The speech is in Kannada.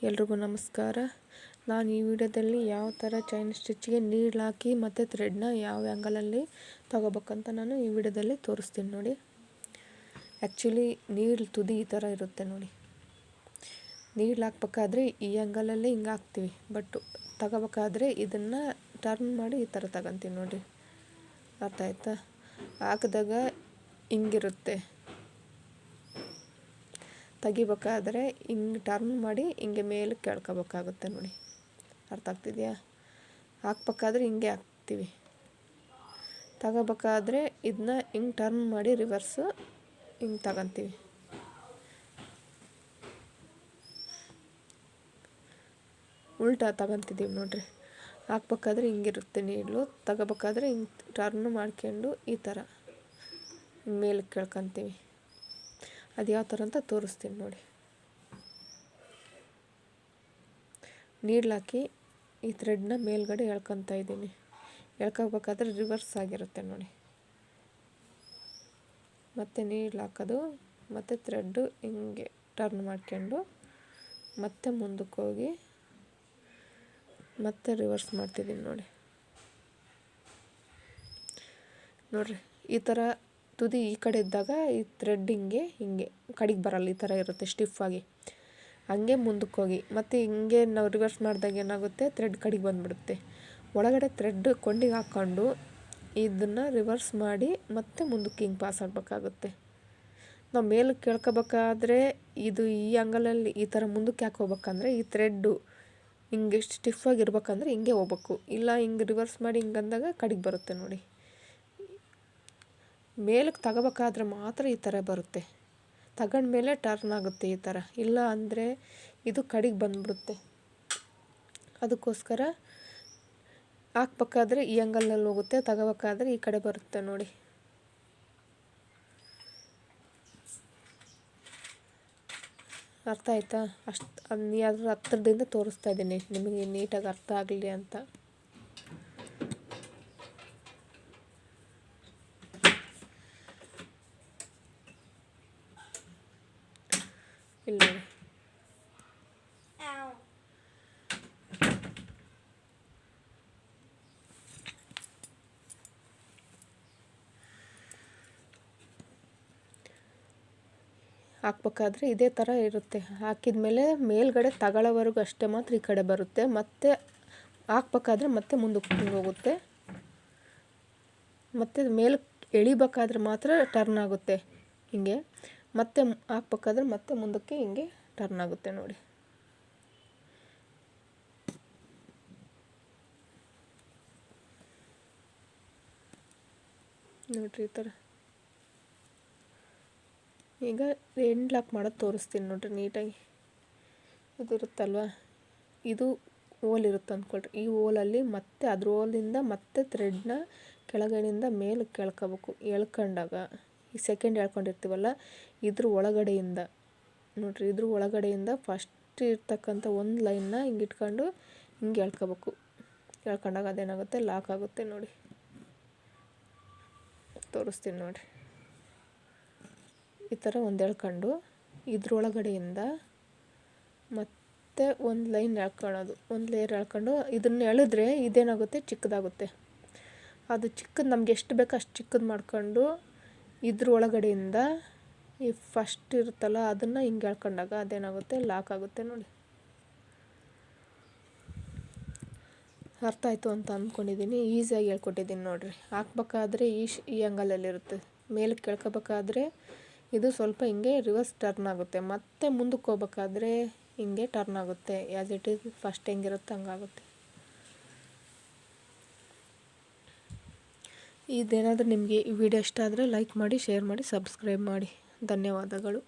ಎಲ್ರಿಗೂ ನಮಸ್ಕಾರ. ನಾನು ಈ ವಿಡಿಯೋದಲ್ಲಿ ಯಾವ ಥರ ಚೈನ್ ಸ್ಟಿಚ್ಗೆ ನೀಡ್ಲ್ ಹಾಕಿ ಮತ್ತು ಥ್ರೆಡ್ನ ಯಾವ ಆ್ಯಂಗಲಲ್ಲಿ ತಗೋಬೇಕಂತ ನಾನು ಈ ವಿಡಿಯೋದಲ್ಲಿ ತೋರಿಸ್ತೀನಿ ನೋಡಿ. ಆ್ಯಕ್ಚುಲಿ ನೀಡ್ಲ್ ತುದಿ ಈ ಥರ ಇರುತ್ತೆ ನೋಡಿ. ನೀಡ್ಲ್ ಹಾಕ್ಬೇಕಾದ್ರೆ ಈ ಆ್ಯಂಗಲಲ್ಲಿ ಹಿಂಗೆ ಹಾಕ್ತೀವಿ, ಬಟ್ ತಗೋಬೇಕಾದ್ರೆ ಇದನ್ನು ಟರ್ನ್ ಮಾಡಿ ಈ ಥರ ತಗೊತೀವಿ ನೋಡಿ. ಅರ್ಥ ಆಯ್ತಾ? ಹಾಕಿದಾಗ ಹಿಂಗಿರುತ್ತೆ, ತೆಗಿಬೇಕಾದ್ರೆ ಹಿಂಗೆ ಟರ್ನ್ ಮಾಡಿ ಹಿಂಗೆ ಮೇಲೆ ಕೇಳ್ಕೊಬೇಕಾಗುತ್ತೆ ನೋಡಿ. ಅರ್ಥ ಆಗ್ತಿದೆಯಾ? ಹಾಕ್ಬೇಕಾದ್ರೆ ಹಿಂಗೆ ಹಾಕ್ತೀವಿ, ತಗೋಬೇಕಾದ್ರೆ ಇದನ್ನ ಹಿಂಗೆ ಟರ್ನ್ ಮಾಡಿ ರಿವರ್ಸು ಹಿಂಗೆ ತಗೊತೀವಿ. ಉಲ್ಟಾ ತಗೊತಿದ್ದೀವಿ ನೋಡ್ರಿ. ಹಾಕ್ಬೇಕಾದ್ರೆ ಹಿಂಗಿರುತ್ತೆ ನೀಡ್ಲು, ತಗೋಬೇಕಾದ್ರೆ ಹಿಂಗೆ ಟರ್ನ್ ಮಾಡ್ಕೊಂಡು ಈ ಥರ ಮೇಲೆ ಕೇಳ್ಕೊತೀವಿ. ಅದು ಯಾವ ಥರ ಅಂತ ತೋರಿಸ್ತೀನಿ ನೋಡಿ. ನೀಡ್ಲ್ ಹಾಕಿ ಈ ಥ್ರೆಡ್ನ ಮೇಲ್ಗಡೆ ಎಳ್ಕೊತಾ ಇದ್ದೀನಿ. ಎಳ್ಕೋಬೇಕಾದ್ರೆ ರಿವರ್ಸ್ ಆಗಿರುತ್ತೆ ನೋಡಿ. ಮತ್ತು ನೀಡ್ಲ್ ಹಾಕೋದು, ಮತ್ತು ಥ್ರೆಡ್ಡು ಹಿಂಗೆ ಟರ್ನ್ ಮಾಡ್ಕೊಂಡು ಮತ್ತೆ ಮುಂದಕ್ಕೆ ಹೋಗಿ ಮತ್ತೆ ರಿವರ್ಸ್ ಮಾಡ್ತಿದ್ದೀನಿ ನೋಡಿ. ನೋಡ್ರಿ, ಈ ಥರ ತುದಿ ಈ ಕಡೆ ಇದ್ದಾಗ ಈ ಥ್ರೆಡ್ ಹಿಂಗೆ ಕಡೆಗೆ ಬರಲ್ಲ, ಈ ಥರ ಇರುತ್ತೆ ಸ್ಟಿಫಾಗಿ. ಹಂಗೆ ಮುಂದಕ್ಕೆ ಹೋಗಿ ಮತ್ತು ಹಿಂಗೆ ನಾವು ರಿವರ್ಸ್ ಮಾಡಿದಾಗ ಏನಾಗುತ್ತೆ, ಥ್ರೆಡ್ ಕಡೆಗೆ ಬಂದುಬಿಡುತ್ತೆ. ಒಳಗಡೆ ಥ್ರೆಡ್ ಕೊಂಡಿಗೆ ಹಾಕ್ಕೊಂಡು ಇದನ್ನು ರಿವರ್ಸ್ ಮಾಡಿ ಮತ್ತೆ ಮುಂದಕ್ಕೆ ಹಿಂಗೆ ಪಾಸ್ ಆಗಬೇಕಾಗುತ್ತೆ. ನಾವು ಮೇಲಕ್ಕೆ ಕೇಳ್ಕೊಬೇಕಾದ್ರೆ ಇದು ಈ ಆ್ಯಂಗಲಲ್ಲಿ ಈ ಥರ ಮುಂದಕ್ಕೆ ಯಾಕೆ ಹೋಗ್ಬೇಕಂದ್ರೆ, ಈ ಥ್ರೆಡ್ಡು ಹಿಂಗೆ ಸ್ಟಿಫಾಗಿರ್ಬೇಕಂದ್ರೆ ಹಿಂಗೆ ಹೋಗ್ಬೇಕು. ಇಲ್ಲ ಹಿಂಗೆ ರಿವರ್ಸ್ ಮಾಡಿ ಹಿಂಗೆ ಅಂದಾಗ ಕಡೆಗೆ ಬರುತ್ತೆ ನೋಡಿ. ಮೇಲಕ್ಕೆ ತಗೋಬೇಕಾದ್ರೆ ಮಾತ್ರ ಈ ಥರ ಬರುತ್ತೆ, ತಗೊಂಡ್ಮೇಲೆ ಟರ್ನ್ ಆಗುತ್ತೆ ಈ ಥರ. ಇಲ್ಲ ಅಂದರೆ ಇದು ಕಡೆಗೆ ಬಂದುಬಿಡುತ್ತೆ. ಅದಕ್ಕೋಸ್ಕರ ಹಾಕ್ಬೇಕಾದ್ರೆ ಈ ಆ್ಯಂಗಲಲ್ಲಿ ಹೋಗುತ್ತೆ, ತಗೋಬೇಕಾದ್ರೆ ಈ ಕಡೆ ಬರುತ್ತೆ ನೋಡಿ. ಅರ್ಥ ಆಯ್ತಾ? ಅದ್ರ ಹತ್ರದಿಂದ ತೋರಿಸ್ತಾ ಇದ್ದೀನಿ ನಿಮಗೆ ನೀಟಾಗಿ ಅರ್ಥ ಆಗಲಿ ಅಂತ. ಇಲ್ಲ ಹಾಕ್ಬೇಕಾದ್ರೆ ಇದೇ ಥರ ಇರುತ್ತೆ. ಹಾಕಿದ ಮೇಲೆ ಮೇಲ್ಗಡೆ ತಗೊಳ್ಳೋವರೆಗೂ ಅಷ್ಟೇ ಮಾತ್ರ ಈ ಕಡೆ ಬರುತ್ತೆ. ಮತ್ತು ಹಾಕ್ಬೇಕಾದ್ರೆ ಮತ್ತೆ ಮುಂದಕ್ಕೆ ಹೋಗುತ್ತೆ. ಮತ್ತು ಮೇಲಕ್ಕೆ ಎಳಿಬೇಕಾದ್ರೆ ಮಾತ್ರ ಟರ್ನ್ ಆಗುತ್ತೆ ಹಿಂಗೆ. ಮತ್ತೆ ಹಾಕ್ಬೇಕಾದ್ರೆ ಮತ್ತೆ ಮುಂದಕ್ಕೆ ಹಿಂಗೆ ಟರ್ನ್ ಆಗುತ್ತೆ ನೋಡಿ. ನೋಡ್ರಿ ಈ ಥರ. ಈಗ ಎಂಡ್ ಲಾಕ್ ಮಾಡೋದು ತೋರಿಸ್ತೀನಿ ನೋಡ್ರಿ ನೀಟಾಗಿ. ಇದಿರುತ್ತಲ್ವ, ಇದು ಹೋಲ್ ಇರುತ್ತೆ ಅಂದ್ಕೊಳ್ರಿ. ಈ ಹೋಲಲ್ಲಿ ಮತ್ತೆ ಅದ್ರ ಹೋಲಿಂದ ಮತ್ತೆ ಥ್ರೆಡ್ನ ಕೆಳಗಡೆಯಿಂದ ಮೇಲೆ ಕೆಳ್ಕೋಬೇಕು. ಎಳ್ಕೊಂಡಾಗ ಈ ಸೆಕೆಂಡ್ ಎಳ್ಕೊಂಡಿರ್ತೀವಲ್ಲ, ಇದ್ರ ಒಳಗಡೆಯಿಂದ ನೋಡ್ರಿ, ಇದ್ರ ಒಳಗಡೆಯಿಂದ ಫಸ್ಟ್ ಇರ್ತಕ್ಕಂಥ ಒಂದು ಲೈನ್ನ ಹಿಂಗೆ ಇಟ್ಕೊಂಡು ಹಿಂಗೆ ಎಳ್ಕೋಬೇಕು. ಎಳ್ಕೊಂಡಾಗ ಅದೇನಾಗುತ್ತೆ, ಲಾಕ್ ಆಗುತ್ತೆ ನೋಡಿ. ತೋರಿಸ್ತೀನಿ ನೋಡಿರಿ. ಈ ಥರ ಒಂದು ಎಳ್ಕೊಂಡು ಇದ್ರೊಳಗಡೆಯಿಂದ ಮತ್ತೆ ಒಂದು ಲೈನ್ ಎಳ್ಕೊಳ್ಳೋದು, ಒಂದು ಲೇಯರ್ ಎಳ್ಕೊಂಡು ಇದನ್ನು ಎಳೆದ್ರೆ ಇದೇನಾಗುತ್ತೆ, ಚಿಕ್ಕದಾಗುತ್ತೆ. ಅದು ಚಿಕ್ಕದು ನಮ್ಗೆ ಎಷ್ಟು ಬೇಕೋ ಅಷ್ಟು ಚಿಕ್ಕದು ಮಾಡ್ಕೊಂಡು ಇದ್ರ ಒಳಗಡೆಯಿಂದ ಈ ಫಸ್ಟ್ ಇರುತ್ತಲ್ಲ ಅದನ್ನು ಹಿಂಗೆ ಎಳ್ಕೊಂಡಾಗ ಅದೇನಾಗುತ್ತೆ, ಲಾಕ್ ಆಗುತ್ತೆ ನೋಡಿ. ಅರ್ಥ ಆಯಿತು ಅಂತ ಅಂದ್ಕೊಂಡಿದ್ದೀನಿ. ಈಸಿಯಾಗಿ ಹೇಳ್ಕೊಟ್ಟಿದ್ದೀನಿ ನೋಡಿರಿ. ಹಾಕ್ಬೇಕಾದ್ರೆ ಈ ಆ್ಯಂಗಲಲ್ಲಿರುತ್ತೆ, ಮೇಲಕ್ಕೆ ಕೇಳ್ಕೊಬೇಕಾದ್ರೆ ಇದು ಸ್ವಲ್ಪ ಹಿಂಗೆ ರಿವರ್ಸ್ ಟರ್ನ್ ಆಗುತ್ತೆ. ಮತ್ತೆ ಮುಂದಕ್ಕೆ ಹೋಗ್ಬೇಕಾದ್ರೆ ಹಿಂಗೆ ಟರ್ನ್ ಆಗುತ್ತೆ. ಆ್ಯಸ್ ಇಟ್ ಈಸ್ ಫಸ್ಟ್ ಹೆಂಗಿರುತ್ತೆ ಹಂಗಾಗುತ್ತೆ. ಇದೇನಾದರೂ ನಿಮಗೆ ಈ ವಿಡಿಯೋ ಇಷ್ಟ ಆದರೆ ಲೈಕ್ ಮಾಡಿ, ಶೇರ್ ಮಾಡಿ, ಸಬ್ಸ್ಕ್ರೈಬ್ ಮಾಡಿ. ಧನ್ಯವಾದಗಳು.